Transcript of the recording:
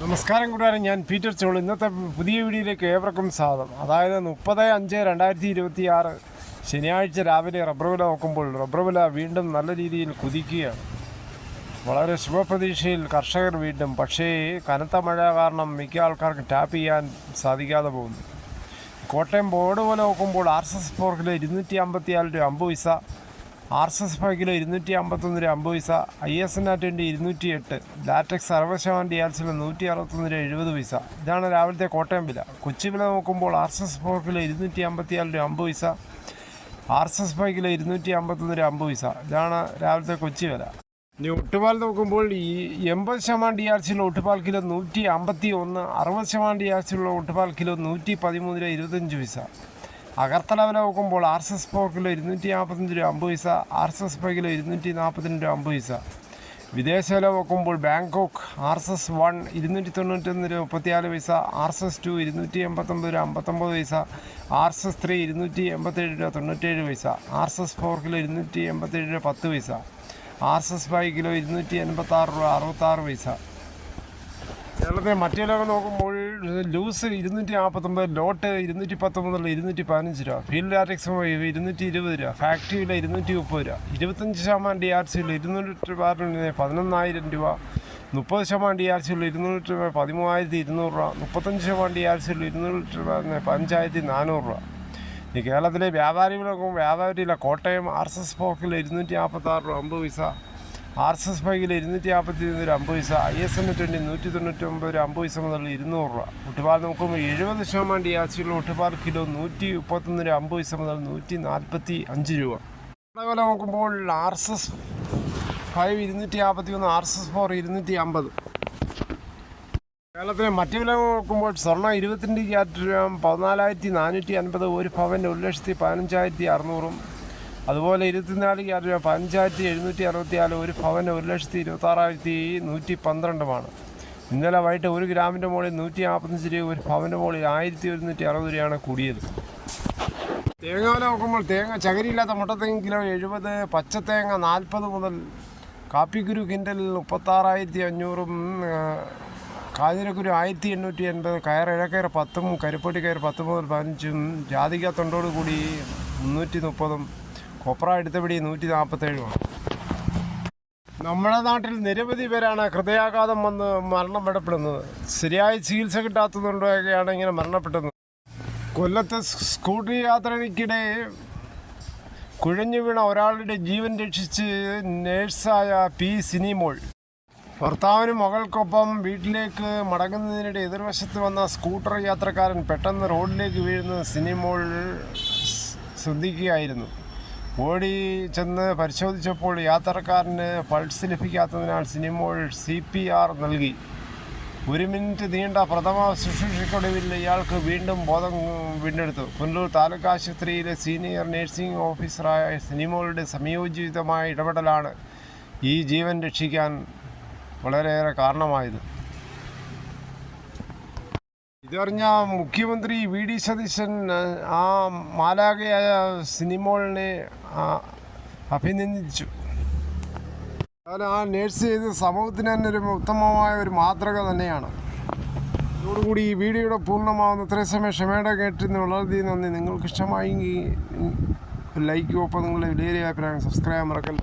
നമസ്കാരം കൂടാതെ ഞാൻ പീറ്റർ ചോൾ. ഇന്നത്തെ പുതിയ വീഡിയോയിലേക്ക് ഏവർക്കും സ്വാഗതം. അതായത് 30/5/2026 ശനിയാഴ്ച രാവിലെ റബ്ബർ വില നോക്കുമ്പോൾ റബ്ബർ വില വീണ്ടും നല്ല രീതിയിൽ കുതിക്കുകയാണ്. വളരെ ശുഭപ്രതീക്ഷയിൽ കർഷകർ വീണ്ടും, പക്ഷേ കനത്ത മഴ കാരണം മിക്ക ആൾക്കാർക്ക് ടാപ്പ് ചെയ്യാൻ സാധിക്കാതെ പോകുന്നു. കോട്ടയം ബോർഡ് വില നോക്കുമ്പോൾ RSS 4 കിലോ 254 രൂപ 50 പൈസ, RSS 5 കിലോ 251 രൂപ 50 പൈസ, ISNA20 208, ലാറ്റക്സ് 60% DRCL 161 രൂപ 70 പൈസ. ഇതാണ് രാവിലത്തെ കോട്ടയം വില. കൊച്ചി വില നോക്കുമ്പോൾ RSS 4 കിലോ 254 രൂപ 50 പൈസ, RSS 5 കിലോ 251 രൂപ 50 പൈസ. ഇതാണ് രാവിലത്തെ കൊച്ചി വില. ഇനി ഒട്ടുപാൽ നോക്കുമ്പോൾ ഈ 80% DRCL ഒട്ടുപാൽ കിലോ 151, 60% DRCL ഒട്ടുപാൽ കിലോ 113 രൂപ 25 പൈസ. അഗർത്തല വില നോക്കുമ്പോൾ RSS 4 കിലോ 245 രൂപ 50 പൈസ, RSS 5 കിലോ 242 രൂപ 50 പൈസ. വിദേശ വില നോക്കുമ്പോൾ ബാങ്കോക്ക് RSS 1 291 രൂപ 34 പൈസ, RSS 2 289 രൂപ 59 പൈസ, RSS 3 287 രൂപ 97 പൈസ, RSS 4 കിലോ 287 രൂപ 10 പൈസ, RSS 5 കിലോ 286 രൂപ 66 പൈസ. കേരളത്തിലെ മറ്റു വിലകൾ നോക്കുമ്പോൾ ലൂസ് 249, ലോട്ട് 210 മുതൽ 215 രൂപ, ഫീൽഡ് ലാറ്റക്സ് 220 രൂപ, ഫാക്ടറി വില 230 രൂപ, 25% DRCL 200 11,000 രൂപ, 30% DRCL 200 രൂപ 13,200 രൂപ, 35% DRCL 200 രൂപ 5,400 രൂപ. ഈ കേരളത്തിലെ വ്യാപാരി വില നോക്കുമ്പോൾ വ്യാപാരിയില്ല കോട്ടയം RSS 4 കിലോ 246 രൂപ 50 പൈസ, RSS 5 കിലോ 241 രൂപ 50 പൈസ, ISNA20 199 രൂപ 50 പൈസ മുതൽ 200 രൂപ. ഒട്ടുപാൽ നോക്കുമ്പോൾ 70% DRCL ഒട്ടുപാൽ കിലോ 131 രൂപ 50 പൈസ മുതൽ 145 രൂപ. വില നോക്കുമ്പോൾ RSS 5 251, RSS 4 250. കേരളത്തിലെ മറ്റു വില നോക്കുമ്പോൾ സ്വർണ്ണം 22 ക്യാരറ്റ് 14,450, ഒരു പവന് 1,15,600. അതുപോലെ 24 ക്യാരറ്റ് 15,764, ഒരു പവന് 1,26,112. ഇന്നലെ വൈകിട്ട് 1 ഗ്രാമിൻ്റെ മുകളിൽ 145 രൂപ, ഒരു പവൻ്റെ മുകളിൽ 1,160 രൂപയാണ് കൂടിയത്. തേങ്ങ വില നോക്കുമ്പോൾ തേങ്ങ ചകരിയില്ലാത്ത മുട്ടത്തേങ്ങ കിലോ 70, പച്ചത്തേങ്ങ 40 മുതൽ, കാപ്പിക്കുരു കിൻഡൽ 36,500, കാഞ്ഞിരക്കുരു 1,880, കയർ ഇഴക്കയർ 10, കരിപ്പൊട്ടി കയർ 10 മുതൽ 15, ജാതിക്ക തൊണ്ടോട് കൂടി 330, കൊപ്ര എടുത്തപിടി 147. നമ്മുടെ നാട്ടിൽ നിരവധി പേരാണ് ഹൃദയാഘാതം വന്ന് മരണപ്പെടപ്പെടുന്നത്. ശരിയായ ചികിത്സ കിട്ടാത്തതുകൊണ്ടൊക്കെയാണ് ഇങ്ങനെ മരണപ്പെട്ടത്. കൊല്ലത്ത് സ്കൂട്ടർ യാത്രയ്ക്കിടെ കുഴഞ്ഞു വീണ ഒരാളുടെ ജീവൻ രക്ഷിച്ച് നേഴ്സായ പി സിനിമോൾ. ഭർത്താവിനും മകൾക്കൊപ്പം വീട്ടിലേക്ക് മടങ്ങുന്നതിനിടെ എതിർവശത്ത് വന്ന സ്കൂട്ടർ യാത്രക്കാരൻ പെട്ടെന്ന് റോഡിലേക്ക് വീഴുന്നത് സിനിമോൾ ശ്രദ്ധിക്കുകയായിരുന്നു. ഓടി ചെന്ന് പരിശോധിച്ചപ്പോൾ യാത്രക്കാരന് പൾസ് ലഭിക്കാത്തതിനാൽ സിനിമോൾ CPR നൽകി. 1 മിനിറ്റ് നീണ്ട പ്രഥമ ശുശ്രൂഷയ്ക്കൊടുവിൽ ഇയാൾക്ക് വീണ്ടും ബോധം വീണ്ടെടുത്തു. പുനലൂർ താലൂക്ക് ആശുപത്രിയിലെ സീനിയർ നഴ്സിംഗ് ഓഫീസറായ സിനിമോളുടെ സംയോജിതമായ ഇടപെടലാണ് ഈ ജീവൻ രക്ഷിക്കാൻ വളരെയേറെ കാരണമായത്. ഇതറിഞ്ഞ മുഖ്യമന്ത്രി VD സതീശൻ ആ മാലാഖയായ സിനിമോളിനെ അഭിനന്ദിച്ചു. ആ നേഴ്സ് ചെയ്ത് സമൂഹത്തിന് തന്നെ ഒരു ഉത്തമമായ ഒരു മാതൃക തന്നെയാണ്. ഇതോടുകൂടി ഈ വീഡിയോയുടെ പൂർണ്ണമാവുന്ന ഇത്രയും സമയം ക്ഷമയുടെ കേട്ടിരുന്ന് വളരെയധികം നന്ദി. നിങ്ങൾക്ക് ഇഷ്ടമായെങ്കിൽ ലൈക്ക്, ഒപ്പം നിങ്ങളുടെ വിലയേറിയ അഭിപ്രായം സബ്സ്ക്രൈബ് മറക്കല്ല.